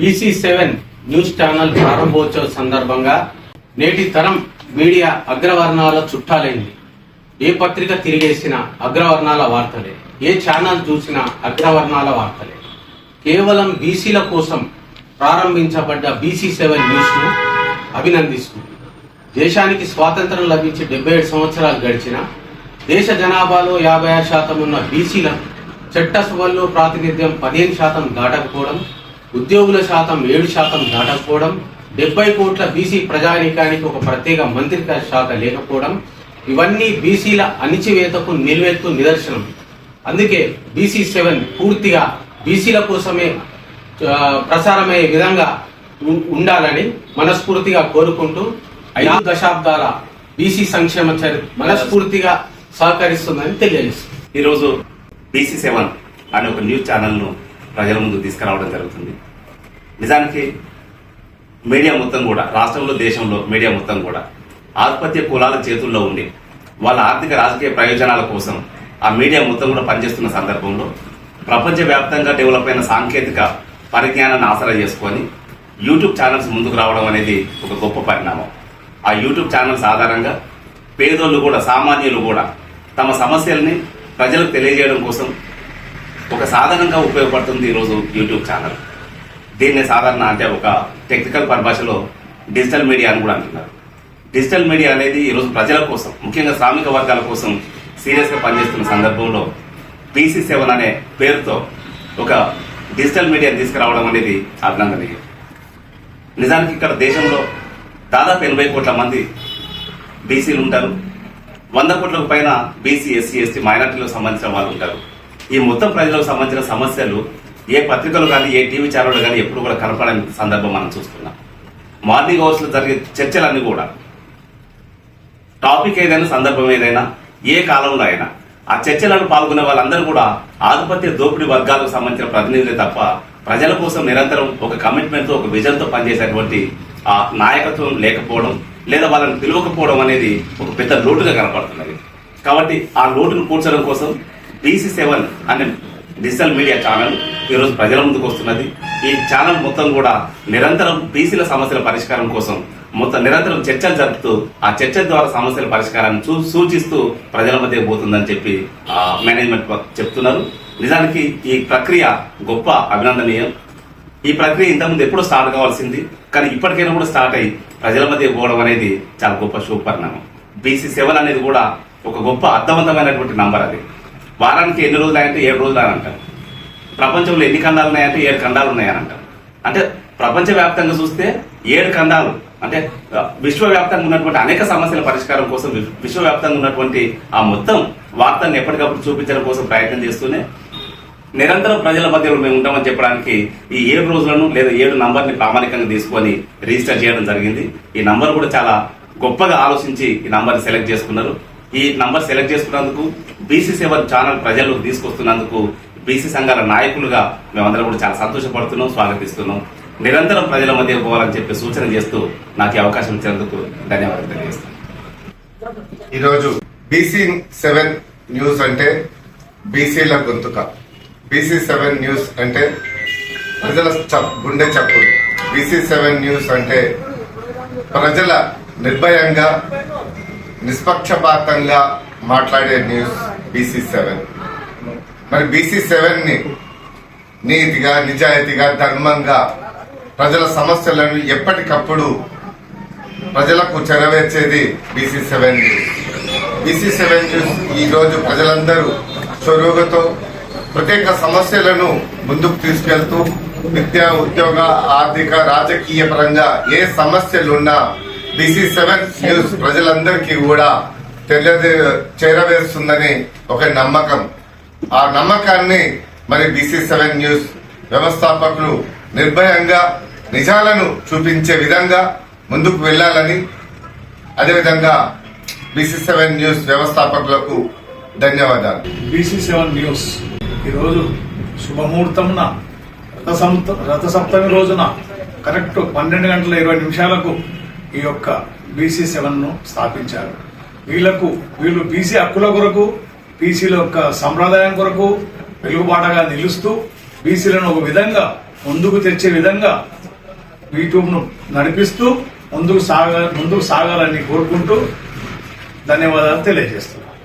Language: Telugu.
BC7 న్యూస్ ఛానల్ ప్రారంభోత్సవ సందర్భంగా నేటి తరం మీడియా అగ్రవర్ణాల చుట్టాలైంది. ఏ పత్రిక తిరిగేసిన అగ్రవర్ణాల వార్తలే, ఏ ఛానల్ చూసినా అగ్రవర్ణాల వార్తలే. కేవలం బీసీల కోసం ప్రారంభించబడ్డ BC7 న్యూస్ ను అభినందిస్తూ దేశానికి స్వాతంత్రం లభించి 77 సంవత్సరాలు గడిచిన దేశ జనాభాలో 56% ఉన్న బీసీల చట్టసభల్లో ప్రాతినిధ్యం 15% దాటకపోవడం, ఉద్యోగుల శాతం 7% దాటకపోవడం, 70 కోట్ల బీసీ ప్రజానీకానికి ఒక ప్రత్యేక మంత్రిత్వ శాఖ లేకపోవడం, ఇవన్నీ బీసీల అణిచివేతకు నిలువెత్తు నిదర్శనం. అందుకే BC7 పూర్తిగా బీసీల కోసమే ప్రసారమయ్యే విధంగా ఉండాలని మనస్ఫూర్తిగా కోరుకుంటూ 5 దశాబ్దాల బీసీ సంక్షేమ చరిత్ర మనస్ఫూర్తిగా సహకరిస్తుందని తెలియజేస్తుంది. ఈరోజు BC7 అనే ఒక న్యూస్ ఛానల్ను ప్రజల ముందు తీసుకురావడం జరుగుతుంది. నిజానికి మీడియా మొత్తం కూడా రాష్ట్రంలో, దేశంలో మీడియా మొత్తం కూడా ఆధిపత్య కులాల చేతుల్లో ఉండి వాళ్ళ ఆర్థిక రాజకీయ ప్రయోజనాల కోసం ఆ మీడియా మొత్తం కూడా పనిచేస్తున్న సందర్భంలో ప్రపంచవ్యాప్తంగా డెవలప్ అయిన సాంకేతిక పరిజ్ఞానాన్ని ఆసరా చేసుకొని యూట్యూబ్ ఛానల్స్ ముందుకు రావడం అనేది ఒక గొప్ప పరిణామం. ఆ యూట్యూబ్ ఛానల్స్ ఆధారంగా పేదోళ్ళు కూడా, సామాన్యులు కూడా తమ సమస్యల్ని ప్రజలకు తెలియజేయడం కోసం ఒక సాధనంగా ఉపయోగపడుతుంది ఈరోజు యూట్యూబ్ ఛానల్. దీన్ని సాధారణ అంటే ఒక టెక్నికల్ పరిభాషలో డిజిటల్ మీడియా అని కూడా అంటున్నారు. డిజిటల్ మీడియా అనేది ఈరోజు ప్రజల కోసం, ముఖ్యంగా శ్రామిక వర్గాల కోసం సీరియస్ గా పనిచేస్తున్న సందర్భంలో BC7 అనే పేరుతో ఒక డిజిటల్ మీడియాని తీసుకురావడం అనేది అభినందనీయం. నిజానికి ఇక్కడ దేశంలో దాదాపు 80 కోట్ల మంది బీసీలు ఉంటారు. 100 కోట్లకు పైన బీసీ, SC, ST మైనార్టీలకు సంబంధించిన వాళ్ళు ఉంటారు. ఈ మొత్తం ప్రజలకు సంబంధించిన సమస్యలు ఏ పత్రికలు కానీ, ఏ టీవీ ఛానళ్ళు కానీ ఎప్పుడు కూడా కనపడని సందర్భం మనం చూస్తున్నాం. మార్నింగ్ అవర్స్ లో జరిగే చర్చలన్నీ కూడా టాపిక్ ఏదైనా, సందర్భం ఏదైనా, ఏ కాలంలో అయినా ఆ చర్చలను పాల్గొనే వాళ్ళందరూ కూడా ఆధిపత్య దోపిడీ వర్గాలకు సంబంధించిన ప్రతినిధులే తప్ప ప్రజల కోసం నిరంతరం ఒక కమిట్మెంట్ తో, ఒక విజన్ తో పనిచేసేటువంటి ఆ నాయకత్వం లేకపోవడం, లేదా వాళ్ళని పిలవకపోవడం అనేది ఒక పెద్ద లోటుగా కనపడుతున్నది. కాబట్టి ఆ లోటును కూర్చడం కోసం BC7 అనే డిజిటల్ మీడియా ఛానల్ ఈరోజు ప్రజల ముందుకు వస్తున్నది. ఈ ఛానల్ మొత్తం కూడా నిరంతరం బీసీల సమస్యల పరిష్కారం కోసం మొత్తం నిరంతరం చర్చలు జరుపుతూ ఆ చర్చల ద్వారా సమస్యల పరిష్కారాన్ని సూచిస్తూ ప్రజల మధ్య పోతుందని చెప్పి మేనేజ్మెంట్ చెప్తున్నారు. నిజానికి ఈ ప్రక్రియ గొప్ప అభినందనీయం. ఈ ప్రక్రియ ఇంతకుముందు ఎప్పుడో స్టార్ట్ కావాల్సింది, కానీ ఇప్పటికైనా కూడా స్టార్ట్ అయ్యి ప్రజల మధ్య పోవడం అనేది చాలా గొప్ప శుభపరిణామం. BC7 అనేది కూడా ఒక గొప్ప అర్థవంతమైనటువంటి నంబర్. అది వారానికి ఎన్ని రోజులు అయ్యంటే 7 రోజులు అని అంటారు. ప్రపంచంలో ఎన్ని ఖండాలు ఉన్నాయంటే 7 ఖండాలు ఉన్నాయని అంటారు. అంటే ప్రపంచవ్యాప్తంగా చూస్తే 7 ఖండాలు, అంటే విశ్వవ్యాప్తంగా ఉన్నటువంటి అనేక సమస్యల పరిష్కారం కోసం విశ్వవ్యాప్తంగా ఉన్నటువంటి ఆ మొత్తం వార్తలను ఎప్పటికప్పుడు చూపించడం కోసం ప్రయత్నం చేస్తూనే నిరంతరం ప్రజల మధ్యలో మేము ఉంటామని చెప్పడానికి ఈ 7 రోజులను లేదా 7 నంబర్ని ప్రామాణికంగా తీసుకొని రిజిస్టర్ చేయడం జరిగింది. ఈ నంబర్ కూడా చాలా గొప్పగా ఆలోచించి ఈ నంబర్ని సెలెక్ట్ చేసుకున్నారు. ఈ నంబర్ సెలెక్ట్ చేసుకున్నందుకు, BC7 ఛానల్ ప్రజల్లోకి తీసుకొస్తున్నందుకు బీసీ సంఘాల నాయకులుగా మేమందరం కూడా చాలా సంతోషపడుతున్నాం, స్వాగతిస్తున్నాం. నిరంతరం ప్రజల మధ్య పోవాలని చెప్పి సూచన చేస్తూ నాకు ఈ అవకాశం ఇచ్చినందుకు ధన్యవాదాలు తెలియజేస్తాను. ఈరోజు BC7 న్యూస్ అంటే బీసీల గొంతుక. BC7 న్యూస్ అంటే ప్రజల గుండె చప్పుడు. BC7 న్యూస్ అంటే ప్రజల నిర్భయంగా, నిష్పక్షపాతంగా మాట్లాడే న్యూస్ BC7. మరి BC7 ని నీతిగా, నిజాయితీగా, ధర్మంగా ప్రజల సమస్యలను ఎప్పటికప్పుడు ప్రజలకు చేరవేర్చేది BC7 న్యూస్. BC7 న్యూస్ ఈ రోజు ప్రజలందరూ చొరవతో ప్రత్యేక సమస్యలను ముందుకు తీసుకెళ్తూ విద్య, ఉద్యోగ, ఆర్థిక, రాజకీయ పరంగా ఏ సమస్యలున్నా BC7 న్యూస్ ప్రజలందరికీ కూడా చేరవేస్తుందని ఒక నమ్మకం. ఆ నమ్మకాన్ని మరి BC7 న్యూస్ వ్యవస్థాపకులు నిర్భయంగా నిజాలను చూపించే విధంగా ముందుకు వెళ్లాలని, అదేవిధంగా BC7 న్యూస్ వ్యవస్థాపకులకు ధన్యవాదాలు. BC7 న్యూస్ ఈరోజు శుభముహూర్తంన రథసప్తమి రోజున కరెక్ట్ 12:20 ఈ యొక్క BC7 ను స్థాపించారు. వీళ్ళు బీసీ హక్కుల కొరకు, బీసీల యొక్క సంప్రదాయం కొరకు వెలుగుబాటగా నిలుస్తూ బీసీలను ఒక విధంగా ముందుకు తెచ్చే విధంగా యూట్యూబ్ ను నడిపిస్తూ ముందుకు సాగాలని కోరుకుంటూ ధన్యవాదాలు తెలియజేస్తున్నాను.